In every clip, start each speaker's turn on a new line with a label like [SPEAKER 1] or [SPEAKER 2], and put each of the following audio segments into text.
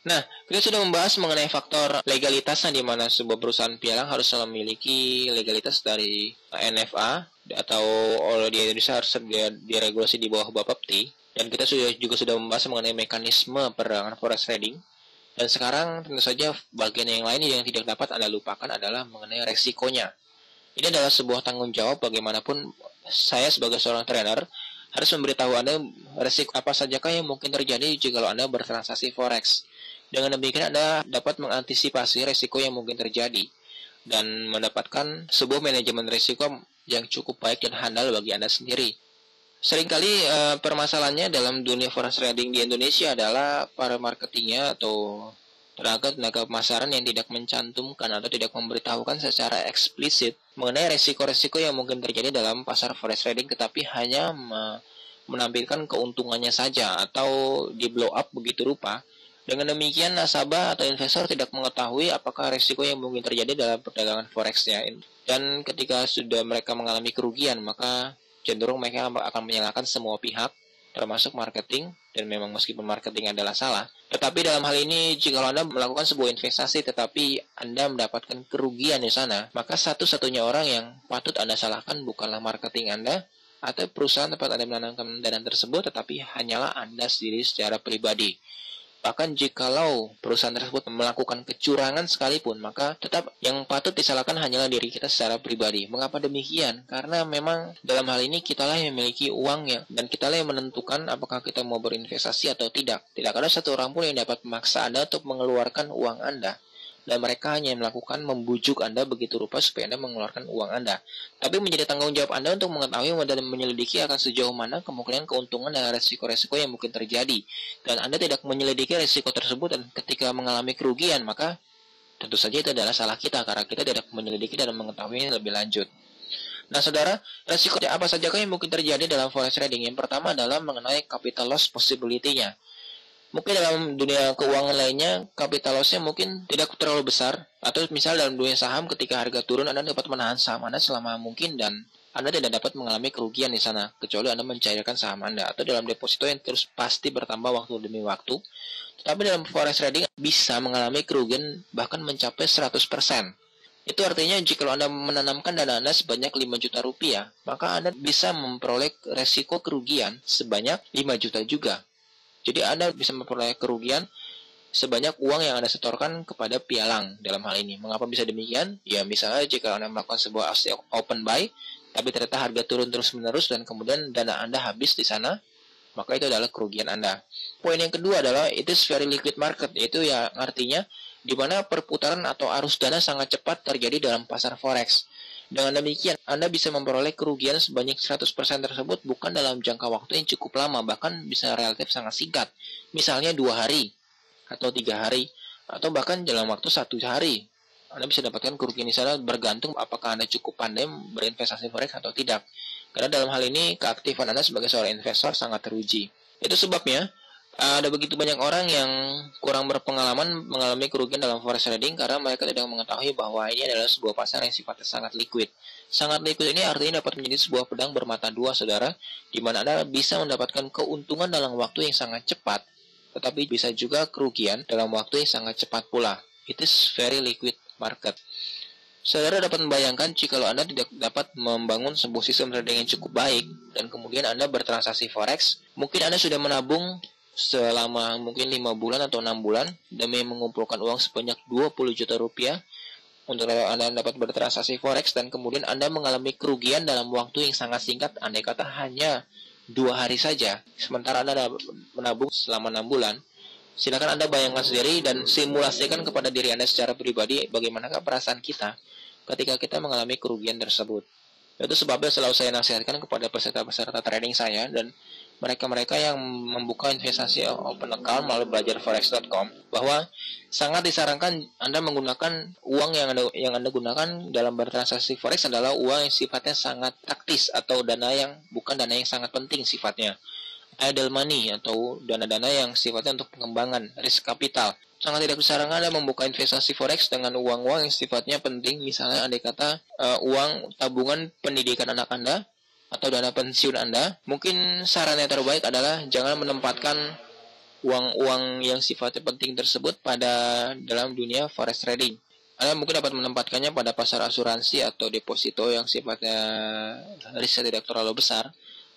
[SPEAKER 1] Nah, kita sudah membahas mengenai faktor legalitasnya di mana sebuah perusahaan pialang harus memiliki legalitas dari NFA atau oleh di Indonesia harus diregulasi di bawah Bapepti. Dan kita juga sudah membahas mengenai mekanisme perdagangan forex trading. Dan sekarang tentu saja bagian yang lain yang tidak dapat Anda lupakan adalah mengenai resikonya. Ini adalah sebuah tanggung jawab bagaimanapun saya sebagai seorang trader harus memberitahu Anda resiko apa sajakah yang mungkin terjadi jika Anda bertransaksi forex. Dengan demikian Anda dapat mengantisipasi resiko yang mungkin terjadi dan mendapatkan sebuah manajemen risiko yang cukup baik dan handal bagi Anda sendiri. Seringkali permasalahannya dalam dunia forex trading di Indonesia adalah para marketingnya atau tenaga pemasaran yang tidak mencantumkan atau tidak memberitahukan secara eksplisit mengenai resiko-resiko yang mungkin terjadi dalam pasar forex trading, tetapi hanya menampilkan keuntungannya saja atau di blow up begitu rupa. Dengan demikian nasabah atau investor tidak mengetahui apakah resiko yang mungkin terjadi dalam perdagangan forexnya. Dan ketika sudah mereka mengalami kerugian, maka cenderung mereka akan menyalahkan semua pihak, termasuk marketing, dan memang meskipun marketing adalah salah. Tetapi dalam hal ini, jika Anda melakukan sebuah investasi tetapi Anda mendapatkan kerugian di sana, maka satu-satunya orang yang patut Anda salahkan bukanlah marketing Anda atau perusahaan tempat Anda menanamkan dana tersebut, tetapi hanyalah Anda sendiri secara pribadi. Bahkan jikalau perusahaan tersebut melakukan kecurangan sekalipun, maka tetap yang patut disalahkan hanyalah diri kita secara pribadi. Mengapa demikian? Karena memang dalam hal ini kitalah yang memiliki uangnya, dan kitalah yang menentukan apakah kita mau berinvestasi atau tidak. Tidak ada satu orang pun yang dapat memaksa Anda untuk mengeluarkan uang Anda. Dan mereka hanya melakukan membujuk Anda begitu rupa supaya Anda mengeluarkan uang Anda. Tapi menjadi tanggung jawab Anda untuk mengetahui dan menyelidiki akan sejauh mana kemungkinan keuntungan dan resiko-resiko yang mungkin terjadi. Dan Anda tidak menyelidiki resiko tersebut dan ketika mengalami kerugian, maka tentu saja itu adalah salah kita karena kita tidak menyelidiki dan mengetahui lebih lanjut. Nah saudara, resiko apa saja yang mungkin terjadi dalam forex trading? Yang pertama adalah mengenai capital loss possibility-nya. Mungkin dalam dunia keuangan lainnya, capital loss-nya mungkin tidak terlalu besar. Atau misal dalam dunia saham, ketika harga turun, Anda dapat menahan saham Anda selama mungkin dan Anda tidak dapat mengalami kerugian di sana, kecuali Anda mencairkan saham Anda. Atau dalam deposito yang terus pasti bertambah waktu demi waktu. Tetapi dalam forex trading bisa mengalami kerugian bahkan mencapai 100%. Itu artinya jika Anda menanamkan dana Anda sebanyak 5 juta rupiah, maka Anda bisa memperoleh resiko kerugian sebanyak 5 juta juga. Jadi Anda bisa memperoleh kerugian sebanyak uang yang Anda setorkan kepada pialang dalam hal ini. Mengapa bisa demikian? Ya misalnya jika Anda melakukan sebuah aksi open buy, tapi ternyata harga turun terus-menerus dan kemudian dana Anda habis di sana, maka itu adalah kerugian Anda. Poin yang kedua adalah it is very liquid market, yaitu ya artinya di mana perputaran atau arus dana sangat cepat terjadi dalam pasar forex. Dengan demikian, Anda bisa memperoleh kerugian sebanyak 100% tersebut bukan dalam jangka waktu yang cukup lama, bahkan bisa relatif sangat singkat. Misalnya 2 hari, atau 3 hari, atau bahkan dalam waktu 1 hari. Anda bisa dapatkan kerugian di sana bergantung apakah Anda cukup pandai berinvestasi forex atau tidak. Karena dalam hal ini, keaktifan Anda sebagai seorang investor sangat teruji. Itu sebabnya, ada begitu banyak orang yang kurang berpengalaman mengalami kerugian dalam forex trading karena mereka tidak mengetahui bahwa ini adalah sebuah pasar yang sifatnya sangat liquid. Sangat liquid ini artinya dapat menjadi sebuah pedang bermata dua, saudara, di mana Anda bisa mendapatkan keuntungan dalam waktu yang sangat cepat, tetapi bisa juga kerugian dalam waktu yang sangat cepat pula. It is very liquid market. Saudara dapat membayangkan jika Anda tidak dapat membangun sebuah sistem trading yang cukup baik dan kemudian Anda bertransaksi forex, mungkin Anda sudah menabung selama mungkin 5 bulan atau 6 bulan demi mengumpulkan uang sebanyak 20 juta rupiah untuk Anda dapat bertransaksi forex dan kemudian Anda mengalami kerugian dalam waktu yang sangat singkat, andai kata hanya 2 hari saja, sementara Anda menabung selama 6 bulan. Silakan Anda bayangkan sendiri dan simulasikan kepada diri Anda secara pribadi bagaimanakah perasaan kita ketika kita mengalami kerugian tersebut. Itu sebabnya selalu saya nasihatkan kepada peserta-peserta trading saya dan mereka-mereka yang membuka investasi open account melalui belajarforex.com bahwa sangat disarankan Anda menggunakan uang yang Anda gunakan dalam bertransaksi forex adalah uang yang sifatnya sangat taktis atau dana yang bukan dana yang sangat penting sifatnya. Idle money atau dana-dana yang sifatnya untuk pengembangan risk capital. Sangat tidak disarankan Anda membuka investasi forex dengan uang-uang yang sifatnya penting, misalnya andai kata uang tabungan pendidikan anak Anda atau dana pensiun Anda. Mungkin saran yang terbaik adalah jangan menempatkan uang-uang yang sifatnya penting tersebut pada dalam dunia forex trading. Anda mungkin dapat menempatkannya pada pasar asuransi atau deposito yang sifatnya risknya tidak terlalu besar.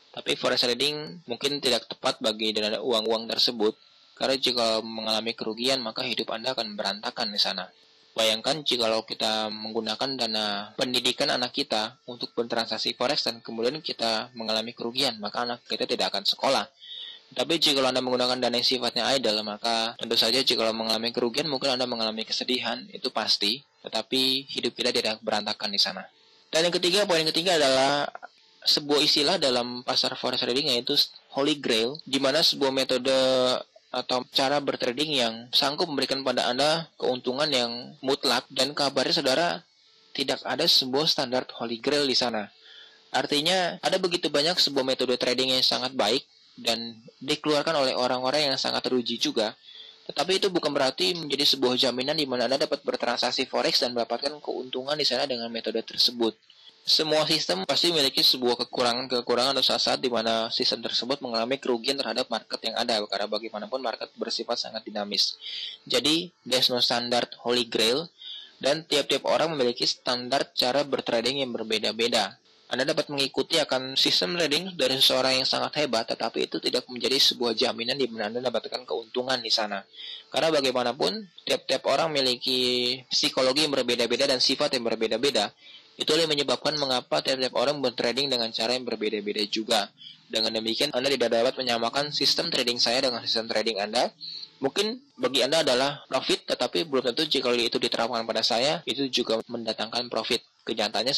[SPEAKER 1] Tapi forex trading mungkin tidak tepat bagi dana uang-uang tersebut, karena jika mengalami kerugian maka hidup Anda akan berantakan di sana. Bayangkan jika kita menggunakan dana pendidikan anak kita untuk bertransaksi forex dan kemudian kita mengalami kerugian, maka anak kita tidak akan sekolah. Tapi jika Anda menggunakan dana yang sifatnya idle, maka tentu saja jika mengalami kerugian mungkin Anda mengalami kesedihan, itu pasti, tetapi hidup kita tidak berantakan di sana. Dan yang ketiga, poin ketiga adalah sebuah istilah dalam pasar forex trading, yaitu Holy Grail, di mana sebuah metode atau cara bertrading yang sanggup memberikan pada Anda keuntungan yang mutlak, dan kabarnya saudara tidak ada sebuah standar Holy Grail di sana. Artinya ada begitu banyak sebuah metode trading yang sangat baik dan dikeluarkan oleh orang-orang yang sangat teruji juga. Tetapi itu bukan berarti menjadi sebuah jaminan di mana Anda dapat bertransaksi forex dan mendapatkan keuntungan di sana dengan metode tersebut. Semua sistem pasti memiliki sebuah kekurangan atau saat-saat di mana sistem tersebut mengalami kerugian terhadap market yang ada, karena bagaimanapun market bersifat sangat dinamis. Jadi, there's no standard Holy Grail, dan tiap-tiap orang memiliki standar cara bertrading yang berbeda-beda. Anda dapat mengikuti akan sistem trading dari seseorang yang sangat hebat, tetapi itu tidak menjadi sebuah jaminan di mana Anda mendapatkan keuntungan di sana. Karena bagaimanapun, tiap-tiap orang memiliki psikologi yang berbeda-beda dan sifat yang berbeda-beda. Itulah yang menyebabkan mengapa tiap-tiap orang bertrading dengan cara yang berbeda-beda juga. Dengan demikian, Anda tidak dapat menyamakan sistem trading saya dengan sistem trading Anda. Mungkin bagi Anda adalah profit, tetapi belum tentu jika itu diterapkan pada saya, itu juga mendatangkan profit. Kenyataannya